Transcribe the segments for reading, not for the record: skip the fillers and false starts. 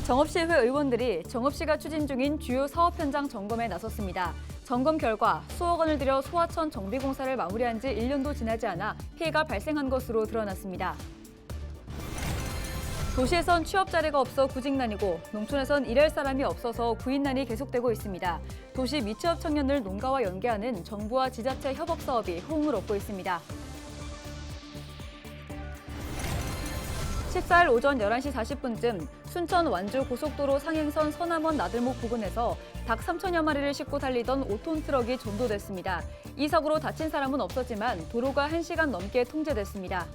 정읍시의회 의원들이 정읍시가 추진 중인 주요 사업 현장 점검에 나섰습니다. 점검 결과 수억 원을 들여 소하천 정비공사를 마무리한 지 1년도 지나지 않아 피해가 발생한 것으로 드러났습니다. 도시에선 취업 자리가 없어 구직난이고 농촌에선 일할 사람이 없어서 구인난이 계속되고 있습니다. 도시 미취업 청년을 농가와 연계하는 정부와 지자체 협업 사업이 호응을 얻고 있습니다. 14일 오전 11시 40분쯤 순천 완주 고속도로 상행선 서남원 나들목 부근에서 닭 3천여 마리를 싣고 달리던 5톤 트럭이 전도됐습니다. 이 사고로 다친 사람은 없었지만 도로가 1시간 넘게 통제됐습니다.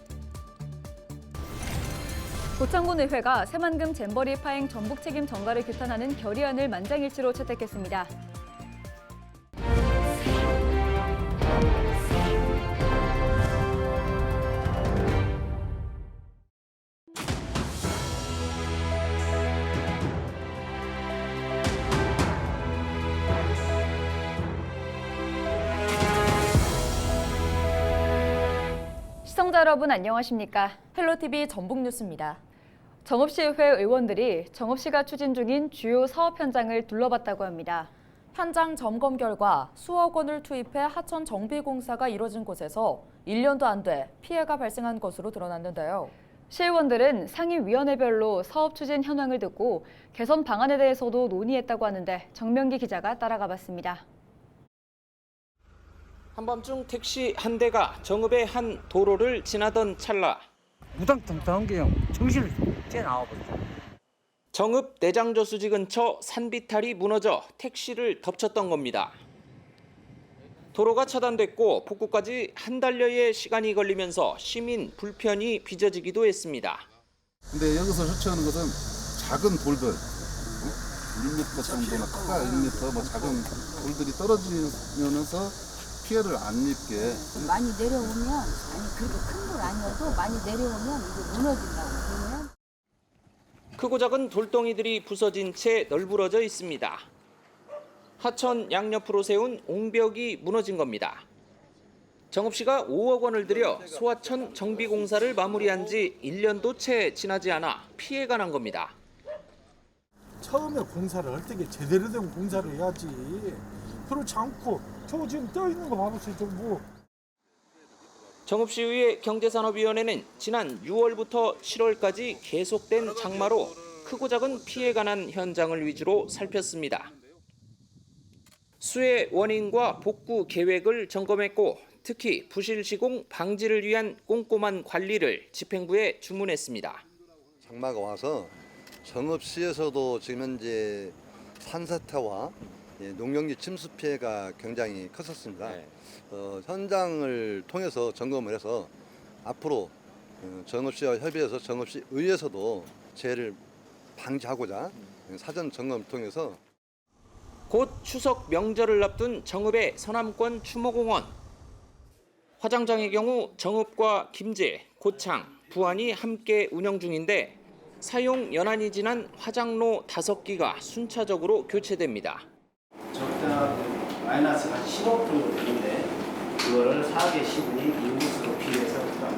고창군의회가 새만금 잼버리 파행 전북 책임 전가를 규탄하는 결의안을 만장일치로 채택했습니다. 시청자 여러분 안녕하십니까? 헬로티비 전북뉴스입니다. 정읍시의회 의원들이 정읍시가 추진 중인 주요 사업 현장을 둘러봤다고 합니다. 현장 점검 결과 수억 원을 투입해 하천 정비공사가 이뤄진 곳에서 1년도 안 돼 피해가 발생한 것으로 드러났는데요. 시의원들은 상임위원회별로 사업 추진 현황을 듣고 개선 방안에 대해서도 논의했다고 하는데 정명기 기자가 따라가 봤습니다. 한밤중 택시 한 대가 정읍의 한 도로를 지나던 찰나 우당탕탕한 게 정신을 떼나와버렸어. 정읍 내장저수지 근처 산비탈이 무너져 택시를 덮쳤던 겁니다. 도로가 차단됐고 복구까지 한 달여의 시간이 걸리면서 시민 불편이 빚어지기도 했습니다. 근데 여기서 설치하는 것은 작은 돌들, 1m 정도나 크다 1m 뭐 작은 돌들이 떨어지면서 피해를 안 입게. 많이 내려오면, 아니 그렇게 큰 돌 아니어도 많이 내려오면 이게 무너진다고. 그러면 크고 작은 돌덩이들이 부서진 채 널브러져 있습니다. 하천 양옆으로 세운 옹벽이 무너진 겁니다. 정읍시가 5억 원을 들여 소하천 정비공사를 마무리한 지 1년도 채 지나지 않아 피해가 난 겁니다. 처음에 공사를 할 때 제대로 된 공사를 해야지. 그렇지 않고 저거 지금 떠 있는 거 봐보세요. 저 뭐. 정읍시의회 경제산업위원회는 지난 6월부터 7월까지 계속된 장마로 크고 작은 피해가 난 현장을 위주로 살폈습니다. 수해 원인과 복구 계획을 점검했고 특히 부실 시공 방지를 위한 꼼꼼한 관리를 집행부에 주문했습니다. 장마가 와서 정읍시에서도 지금 현재 산사태와 농경지 침수 피해가 굉장히 컸었습니다. 현장을 통해서 점검을 해서 앞으로 정읍시와 협의해서 정읍시 의회에서도 재해를 방지하고자 사전 점검을 통해서 곧 추석 명절을 앞둔 정읍의 서남권 추모공원. 화장장의 경우 정읍과 김제, 고창, 부안이 함께 운영 중인데 사용 연한이 지난 화장로 5기가 순차적으로 교체됩니다. 적당 마이너스가 15% 되는데 그거를 4개 시군이 인구수로 비례해서 합니다.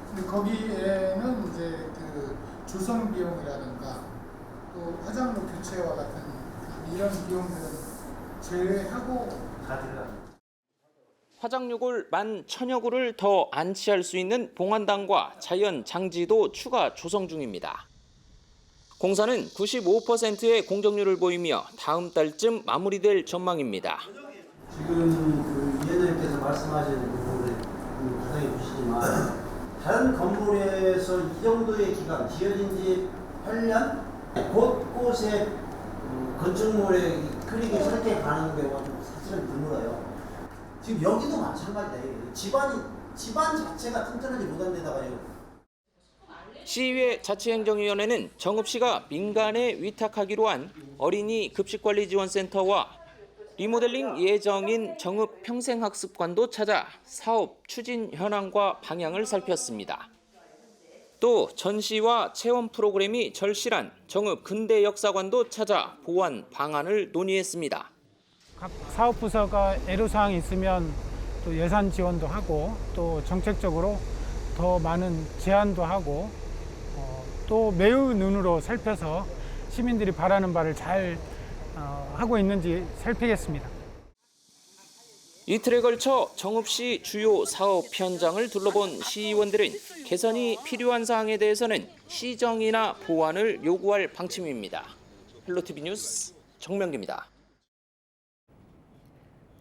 근데 거기에는 이제 그 조성 비용이라든가 또 화장로 교체와 같은 이런 비용들은 제외하고 다 들어갑니다. 화장요골 11,000여 구를 더 안치할 수 있는 봉안당과 자연 장지도 추가 조성 중입니다. 공사는 95%의 공정률을 보이며 다음 달쯤 마무리될 전망입니다. 지금 그 위원장님께서 말씀하신 부분을 가상해 주시지만 다른 건물에서 이 정도의 기간 지어진 지 8년 곳곳에 건축물의 크랙이 설계 가는 경우가 좀 사실은 드물어요. 지금 여기도 마찬가지다. 집안 자체가 튼튼하지 못한 데다가요. 시의회 자치행정위원회는 정읍시가 민간에 위탁하기로 한 어린이 급식관리지원센터와 리모델링 예정인 정읍 평생학습관도 찾아 사업 추진 현황과 방향을 살폈습니다. 또 전시와 체험 프로그램이 절실한 정읍 근대역사관도 찾아 보완 방안을 논의했습니다. 각 사업부서가 애로사항이 있으면 또 예산 지원도 하고 또 정책적으로 더 많은 제안도 하고 또 매우 눈으로 살펴서 시민들이 바라는 바를 잘 하고 있는지 살피겠습니다. 이틀에 걸쳐 정읍시 주요 사업 현장을 둘러본 시의원들은 개선이 필요한 사항에 대해서는 시정이나 보완을 요구할 방침입니다. 헬로티비 뉴스 정명기입니다.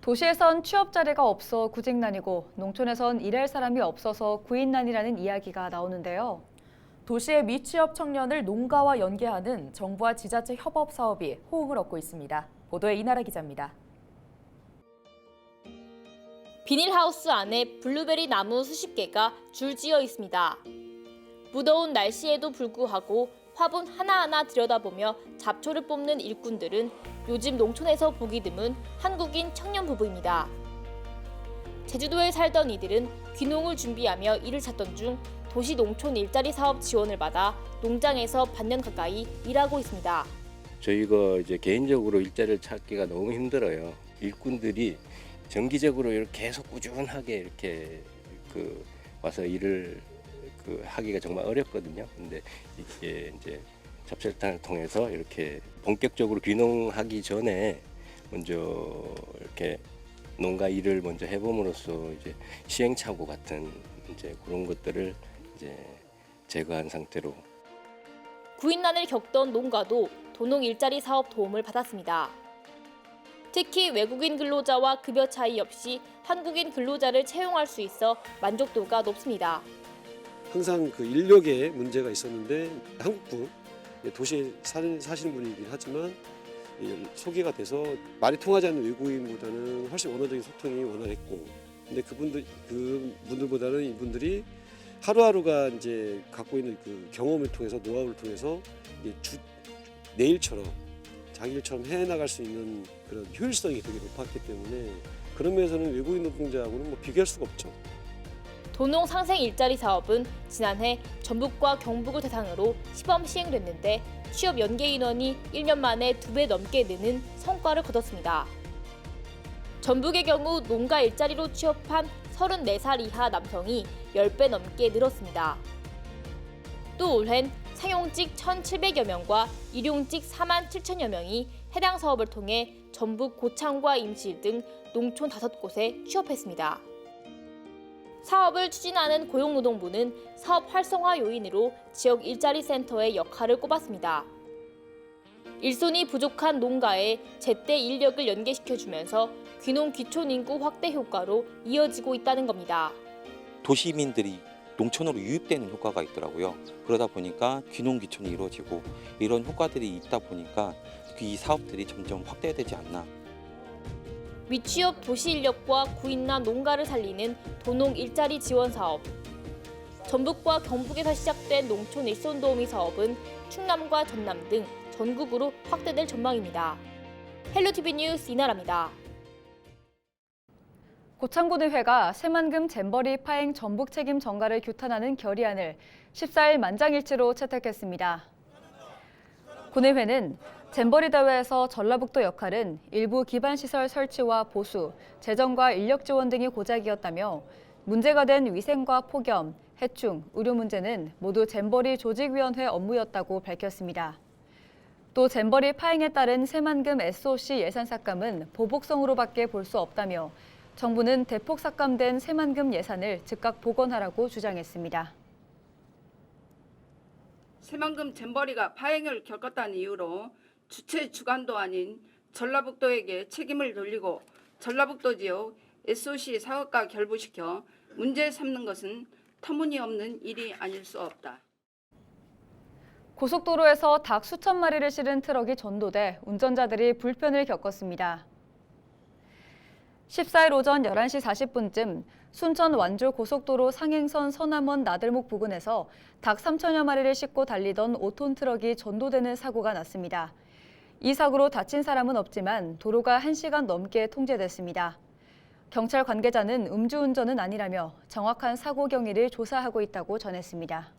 도시에선 취업 자리가 없어 구직난이고 농촌에선 일할 사람이 없어서 구인난이라는 이야기가 나오는데요. 도시의 미취업 청년을 농가와 연계하는 정부와 지자체 협업 사업이 호응을 얻고 있습니다. 보도에 이나라 기자입니다. 비닐하우스 안에 블루베리 나무 수십 개가 줄지어 있습니다. 무더운 날씨에도 불구하고 화분 하나하나 들여다보며 잡초를 뽑는 일꾼들은 요즘 농촌에서 보기 드문 한국인 청년 부부입니다. 제주도에 살던 이들은 귀농을 준비하며 일을 찾던 중 도시 농촌 일자리 사업 지원을 받아 농장에서 반년 가까이 일하고 있습니다. 저희가 이제 개인적으로 일자리를 찾기가 너무 힘들어요. 일꾼들이 정기적으로 이렇게 계속 꾸준하게 이렇게 와서 일을 하기가 정말 어렵거든요. 근데 이게 이제 잡설탕을 통해서 이렇게 본격적으로 귀농하기 전에 먼저 이렇게 농가 일을 먼저 해봄으로써 이제 시행착오 같은 이제 그런 것들을 이제 제거한 상태로. 구인난을 겪던 농가도 도농 일자리 사업 도움을 받았습니다. 특히 외국인 근로자와 급여 차이 없이 한국인 근로자를 채용할 수 있어 만족도가 높습니다. 항상 그 인력에 문제가 있었는데 한국분 도시에 사시는 분이긴 하지만 소개가 돼서 말이 통하지 않는 외국인보다는 훨씬 언어적인 소통이 원활했고, 근데 그분들보다는 이분들이 하루하루가 이제 갖고 있는 그 경험을 통해서 노하우를 통해서 내일처럼 자기 일처럼 해나갈 수 있는 그런 효율성이 되게 높았기 때문에 그런 면에서는 외국인 노동자하고는 뭐 비교할 수가 없죠. 도농 상생 일자리 사업은 지난해 전북과 경북을 대상으로 시범 시행됐는데 취업 연계 인원이 1년 만에 2배 넘게 느는 성과를 거뒀습니다. 전북의 경우 농가 일자리로 취업한 34살 이하 남성이 10배 넘게 늘었습니다. 또 올해는 상용직 1,700여 명과 일용직 4만 7천여 명이 해당 사업을 통해 전북 고창과 임실 등 농촌 5곳에 취업했습니다. 사업을 추진하는 고용노동부는 사업 활성화 요인으로 지역 일자리 센터의 역할을 꼽았습니다. 일손이 부족한 농가에 제때 인력을 연계시켜주면서 귀농 귀촌 인구 확대 효과로 이어지고 있다는 겁니다. 도시민들이 농촌으로 유입되는 효과가 있더라고요. 그러다 보니까 귀농 귀촌이 이루어지고 이런 효과들이 있다 보니까 이 사업들이 점점 확대되지 않나. 미취업 도시 인력과 구인난 농가를 살리는 도농 일자리 지원 사업. 전북과 경북에서 시작된 농촌 일손 도우미 사업은 충남과 전남 등 전국으로 확대될 전망입니다. 헬로티비 뉴스 이나라입니다. 고창군의회가 새만금 잼버리 파행 전북 책임 전가를 규탄하는 결의안을 14일 만장일치로 채택했습니다. 군의회는 잼버리 대회에서 전라북도 역할은 일부 기반시설 설치와 보수, 재정과 인력 지원 등이 고작이었다며 문제가 된 위생과 폭염, 해충, 의료 문제는 모두 잼버리 조직위원회 업무였다고 밝혔습니다. 또 잼버리 파행에 따른 새만금 SOC 예산 삭감은 보복성으로밖에 볼 수 없다며 정부는 대폭 삭감된 새만금 예산을 즉각 복원하라고 주장했습니다. 새만금 잼버리가 파행을 겪었다는 이유로 주체 주관도 아닌 전라북도에게 책임을 돌리고 전라북도 지역 SOC 사업과 결부시켜 문제 삼는 것은 터무니없는 일이 아닐 수 없다. 고속도로에서 닭 수천 마리를 실은 트럭이 전도돼 운전자들이 불편을 겪었습니다. 14일 오전 11시 40분쯤 순천 완주 고속도로 상행선 서남원 나들목 부근에서 닭 3천여 마리를 싣고 달리던 5톤 트럭이 전도되는 사고가 났습니다. 이 사고로 다친 사람은 없지만 도로가 1시간 넘게 통제됐습니다. 경찰 관계자는 음주운전은 아니라며 정확한 사고 경위를 조사하고 있다고 전했습니다.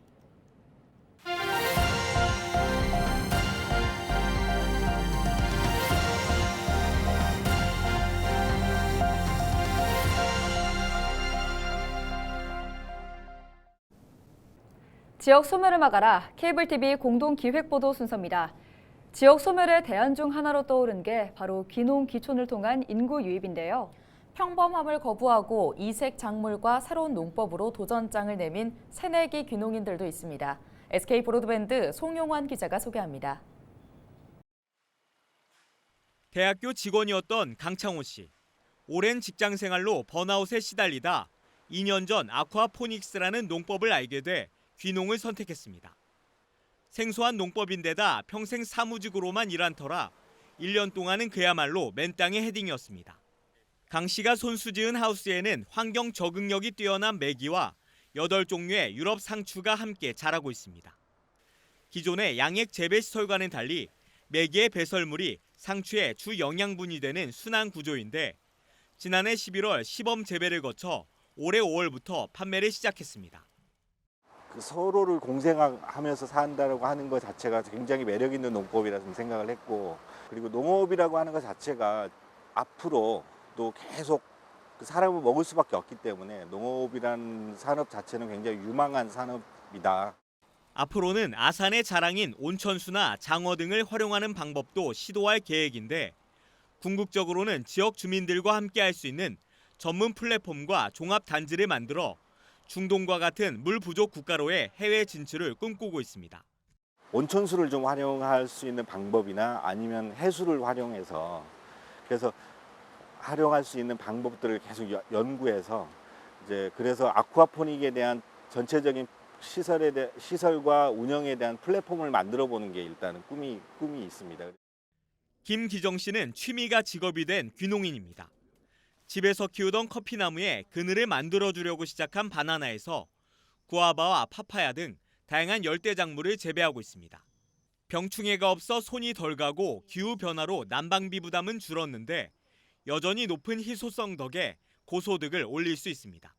지역 소멸을 막아라 케이블TV 공동기획보도 순서입니다. 지역 소멸의 대안 중 하나로 떠오른 게 바로 귀농 귀촌을 통한 인구 유입인데요. 평범함을 거부하고 이색 작물과 새로운 농법으로 도전장을 내민 새내기 귀농인들도 있습니다. SK 브로드밴드 송용환 기자가 소개합니다. 대학교 직원이었던 강창호 씨. 오랜 직장 생활로 번아웃에 시달리다 2년 전 아쿠아포닉스라는 농법을 알게 돼 귀농을 선택했습니다. 생소한 농법인데다 평생 사무직으로만 일한 터라 1년 동안은 그야말로 맨 땅의 헤딩이었습니다. 강 씨가 손수지은 하우스에는 환경 적응력이 뛰어난 메기와 8종류의 유럽 상추가 함께 자라고 있습니다. 기존의 양액 재배 시설과는 달리 메기의 배설물이 상추의 주 영양분이 되는 순환 구조인데 지난해 11월 시범 재배를 거쳐 올해 5월부터 판매를 시작했습니다. 서로를 공생하면서 산다고 하는 것 자체가 굉장히 매력 있는 농법이라고 생각을 했고, 그리고 농업이라고 하는 것 자체가 앞으로 또 계속 사람을 먹을 수밖에 없기 때문에 농업이라는 산업 자체는 굉장히 유망한 산업이다. 앞으로는 아산의 자랑인 온천수나 장어 등을 활용하는 방법도 시도할 계획인데 궁극적으로는 지역 주민들과 함께 할 수 있는 전문 플랫폼과 종합 단지를 만들어 중동과 같은 물 부족 국가로의 해외 진출을 꿈꾸고 있습니다. 온천수를 좀 활용할 수 있는 방법이나 아니면 해수를 활용해서 그래서 활용할 수 있는 방법들을 계속 연구해서 이제 그래서 아쿠아포닉에 대한 전체적인 시설과 운영에 대한 플랫폼을 만들어 보는 게 일단은 꿈이 있습니다. 김기정 씨는 취미가 직업이 된 귀농인입니다. 집에서 키우던 커피나무에 그늘을 만들어주려고 시작한 바나나에서 구아바와 파파야 등 다양한 열대 작물을 재배하고 있습니다. 병충해가 없어 손이 덜 가고 기후변화로 난방비 부담은 줄었는데 여전히 높은 희소성 덕에 고소득을 올릴 수 있습니다.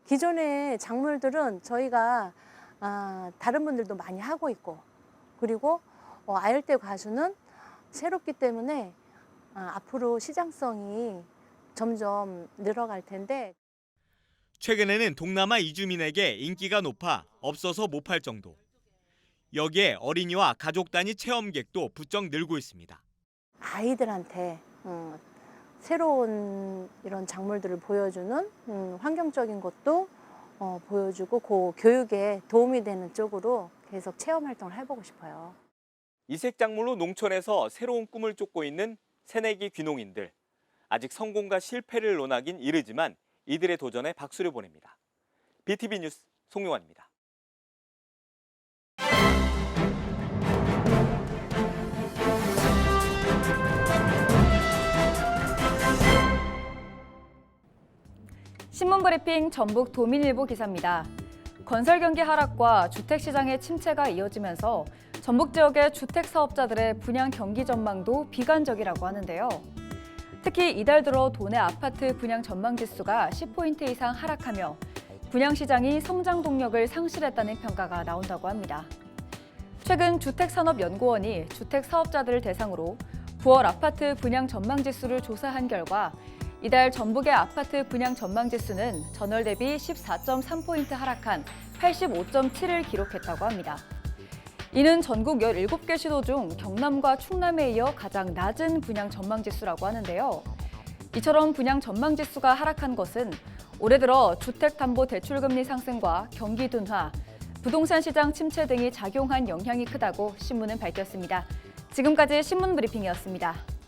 기존의 작물들은 저희가 다른 분들도 많이 하고 있고, 그리고 아열대 과수는 새롭기 때문에 앞으로 시장성이 점점 늘어갈 텐데. 최근에는 동남아 이주민에게 인기가 높아 없어서 못 팔 정도. 여기에 어린이와 가족 단위 체험객도 부쩍 늘고 있습니다. 아이들한테 새로운 이런 작물들을 보여주는 환경적인 것도 보여주고 그 교육에 도움이 되는 쪽으로 계속 체험 활동을 해보고 싶어요. 이색 작물로 농촌에서 새로운 꿈을 쫓고 있는 새내기 귀농인들. 아직 성공과 실패를 논하긴 이르지만 이들의 도전에 박수를 보냅니다. BTV 뉴스 송용환입니다. 신문브리핑 전북 도민일보 기사입니다. 건설 경기 하락과 주택시장의 침체가 이어지면서 전북 지역의 주택 사업자들의 분양 경기 전망도 비관적이라고 하는데요. 특히 이달 들어 도내 아파트 분양 전망 지수가 10포인트 이상 하락하며 분양 시장이 성장 동력을 상실했다는 평가가 나온다고 합니다. 최근 주택산업연구원이 주택 사업자들을 대상으로 9월 아파트 분양 전망 지수를 조사한 결과 이달 전북의 아파트 분양 전망 지수는 전월 대비 14.3포인트 하락한 85.7을 기록했다고 합니다. 이는 전국 17개 시도 중 경남과 충남에 이어 가장 낮은 분양 전망 지수라고 하는데요. 이처럼 분양 전망 지수가 하락한 것은 올해 들어 주택담보대출금리 상승과 경기 둔화, 부동산 시장 침체 등이 작용한 영향이 크다고 신문은 밝혔습니다. 지금까지 신문 브리핑이었습니다.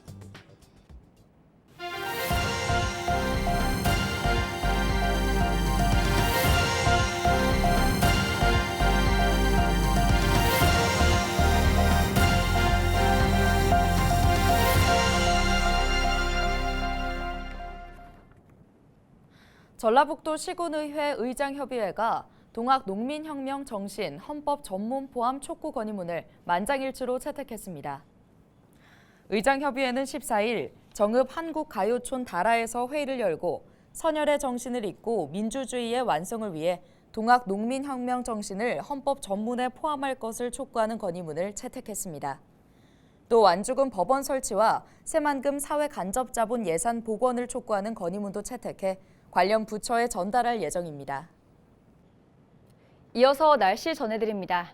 전라북도 시군의회 의장협의회가 동학농민혁명 정신 헌법 전문 포함 촉구 건의문을 만장일치로 채택했습니다. 의장협의회는 14일 정읍 한국가요촌 다라에서 회의를 열고 선열의 정신을 잇고 민주주의의 완성을 위해 동학농민혁명 정신을 헌법 전문에 포함할 것을 촉구하는 건의문을 채택했습니다. 또 완주금 법원 설치와 새만금 사회간접자본 예산 복원을 촉구하는 건의문도 채택해 관련 부처에 전달할 예정입니다. 이어서 날씨 전해드립니다.